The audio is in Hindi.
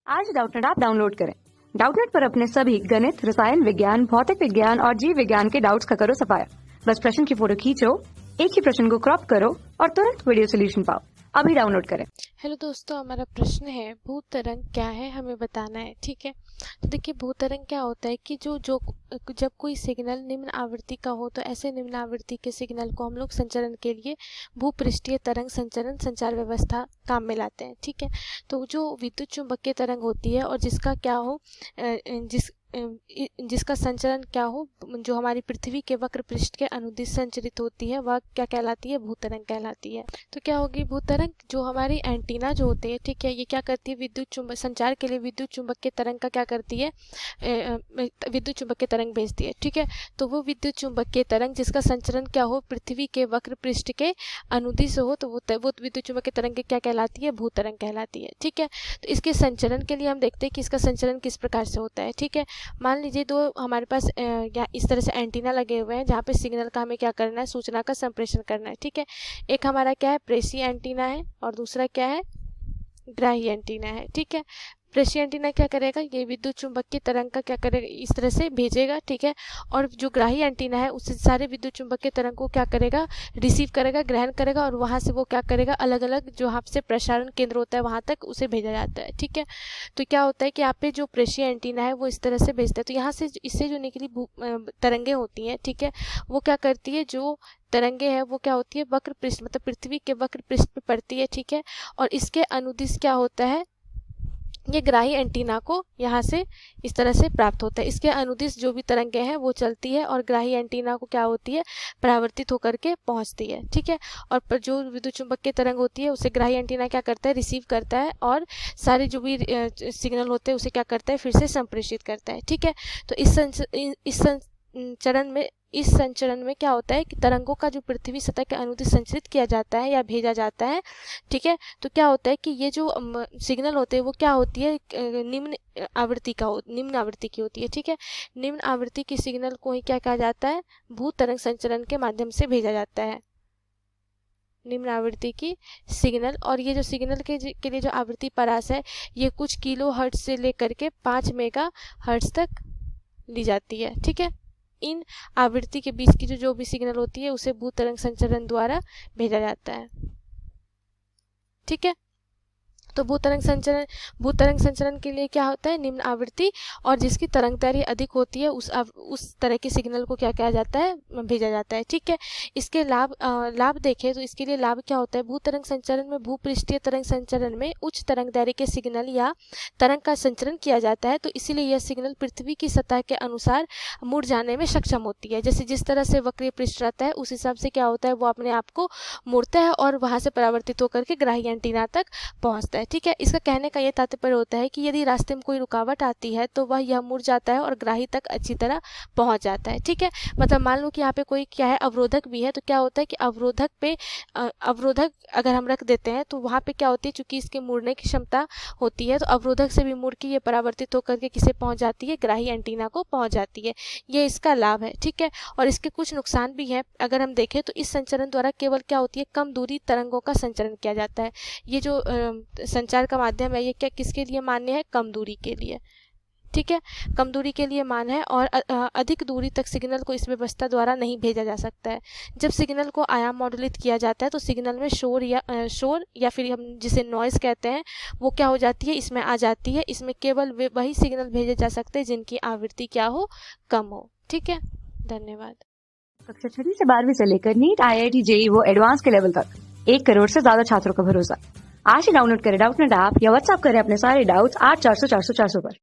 आज डाउटनेट ऐप डाउनलोड करें। डाउटनेट पर अपने सभी गणित, रसायन विज्ञान, भौतिक विज्ञान और जीव विज्ञान के डाउट्स का करो सफाया। बस प्रश्न की फोटो खींचो, एक ही प्रश्न को क्रॉप करो और तुरंत वीडियो सोल्यूशन पाओ। अभी डाउनलोड करें। हेलो दोस्तों, हमारा प्रश्न है भूत तरंग क्या है, हमें बताना है। ठीक है, तो देखिए भूत तरंग क्या होता है कि जो जो जब कोई सिग्नल निम्न आवृत्ति का हो तो ऐसे निम्न आवृत्ति के सिग्नल को हम लोग संचरण के लिए भूपृष्ठीय तरंग संचरण संचार व्यवस्था काम में लाते हैं। ठीक है, तो जो विद्युत चुंबकीय तरंग होती है और जिसका क्या हो जिसका संचरण क्या हो, जो हमारी पृथ्वी के वक्र पृष्ठ के अनुदिश संचरित होती है, वह क्या कहलाती है? भूत तरंग कहलाती है। तो क्या होगी भूत तरंग? जो हमारी एंटीना जो होते हैं, ठीक है, ये क्या करती है? विद्युत चुंबक संचार के लिए विद्युत चुंबकीय तरंग का क्या करती है? विद्युत चुंबकीय तरंग भेजती है। ठीक है, तो वो विद्युत चुंबकीय तरंग जिसका संचरण क्या हो, पृथ्वी के वक्र पृष्ठ के अनुदिश हो, तो वो विद्युत चुंबकीय तरंग क्या कहलाती है? भूत तरंग कहलाती है। ठीक है, तो इसके संचरण के लिए हम देखते हैं कि इसका संचरण किस प्रकार से होता है। ठीक है, मान लीजिए दो हमारे पास इस तरह से एंटीना लगे हुए हैं जहाँ पे सिग्नल का हमें क्या करना है? सूचना का संप्रेषण करना है। ठीक है, एक हमारा क्या है? प्रेषी एंटीना है और दूसरा क्या है? ग्राही एंटीना है। ठीक है, प्रेषी एंटीना क्या करेगा? ये विद्युत चुंबकीय तरंग का क्या करेगा? इस तरह से भेजेगा। ठीक है, और जो ग्राही एंटीना है उससे सारे विद्युत चुंबकीय तरंग को क्या करेगा? रिसीव करेगा, ग्रहण करेगा और वहां से वो क्या करेगा? अलग अलग जो आपसे प्रसारण केंद्र होता है वहां तक उसे भेजा जाता है। ठीक है, तो क्या होता है कि यहाँ पे जो प्रेषी एंटीना है वो इस तरह से भेजता है, तो यहाँ से इससे जो निकली तरंगे होती हैं, ठीक है, वो क्या करती है? जो तरंगे हैं वो क्या होती है? वक्र पृष्ठ मतलब पृथ्वी के वक्र पृष्ठ पे पड़ती है। ठीक है, और इसके अनुदिश क्या होता है? ये ग्राही एंटीना को यहाँ से इस तरह से प्राप्त होता है। इसके अनुदिश जो भी तरंगे हैं वो चलती है और ग्राही एंटीना को क्या होती है? परावर्तित होकर के पहुँचती है। ठीक है, और जो विद्युत चुंबकीय तरंग होती है उसे ग्राही एंटीना क्या करता है? रिसीव करता है और सारे जो भी सिग्नल होते हैं उसे क्या करता है? फिर से संप्रेषित करता है। ठीक है, तो इस संचरण में क्या होता है कि तरंगों का जो पृथ्वी सतह के अनुदिश संचरित किया जाता है या भेजा जाता है। ठीक है, तो क्या होता है कि ये जो सिग्नल होते हैं वो क्या होती है? निम्न आवृत्ति की होती है। ठीक है, निम्न आवृत्ति की सिग्नल को ही क्या कहा जाता है? भूत तरंग संचरण के माध्यम से भेजा जाता है, निम्न आवृत्ति की सिग्नल। और ये जो सिग्नल के लिए जो आवृत्ति परास है ये कुछ किलो हर्ट्ज से लेकर के 5 मेगा हर्ट्ज तक ली जाती है। ठीक है, इन आवृत्ति के बीच की जो भी सिग्नल होती है उसे भूत तरंग संचरण द्वारा भेजा जाता है। ठीक है, तो भूत तरंग संचरण के लिए क्या होता है? निम्न आवृत्ति और जिसकी तरंग दैर्घ्य अधिक होती है उस तरह के सिग्नल को क्या कहा जाता है? भेजा जाता है। ठीक है, इसके लाभ देखें तो इसके लिए लाभ क्या होता है? भूत तरंग संचरण में भूपृष्ठीय तरंग संचरण में उच्च तरंग दैर्घ्य के सिग्नल या तरंग का संचरण किया जाता है, तो इसीलिए यह सिग्नल पृथ्वी की सतह के अनुसार मुड़ जाने में सक्षम होती है। जैसे जिस तरह से वक्रीय पृष्ठ रहता है उस हिसाब से क्या होता है? वो अपने आप को मुड़ता है और वहां से परावर्तित होकर के ग्राही एंटीना तक पहुंचता है। ठीक है, इसका कहने का ये तात्पर्य होता है कि यदि रास्ते में कोई रुकावट आती है तो वह यह मुड़ जाता है और ग्राही तक अच्छी तरह पहुंच जाता है। ठीक है, मतलब मान लो कि यहाँ पे कोई क्या है? अवरोधक भी है, तो क्या होता है कि अवरोधक अगर हम रख देते हैं तो वहाँ पे क्या होती है? चूंकि इसके मुड़ने की क्षमता होती है तो अवरोधक से भी मुड़ के ये परावर्तित होकर के किसे पहुंच जाती है? ग्राही एंटीना को पहुंच जाती है। ये इसका लाभ है। ठीक है, और इसके कुछ नुकसान भी हैं। अगर हम देखें तो इस संचरण द्वारा केवल क्या होती है? कम दूरी तरंगों का संचरण किया जाता है। ये जो संचार का माध्यम है ये क्या किसके लिए मान्य है? कम दूरी के लिए। ठीक है, कम दूरी के लिए मान्य है और अधिक दूरी तक सिग्नल को इस व्यवस्था द्वारा नहीं भेजा जा सकता है। जब सिग्नल को आयाम मॉड्यूलेट किया जाता है तो सिग्नल में शोर या फिर हम जिसे नॉइज कहते हैं वो क्या हो जाती है? इसमें आ जाती है। इसमें केवल वही सिग्नल भेजे जा सकते हैं जिनकी आवृत्ति क्या हो? कम हो। ठीक है, धन्यवाद। कक्षा 6 से 12वीं से लेकर नीट, IIT, JEE वो एडवांस के लेवल तक 1 करोड़ से ज्यादा छात्रों का भरोसा। आज ही डाउनलोड करें डाउटनेट ऐप या व्हाट्सएप करें अपने सारे डाउट्स 8400 400 400 पर।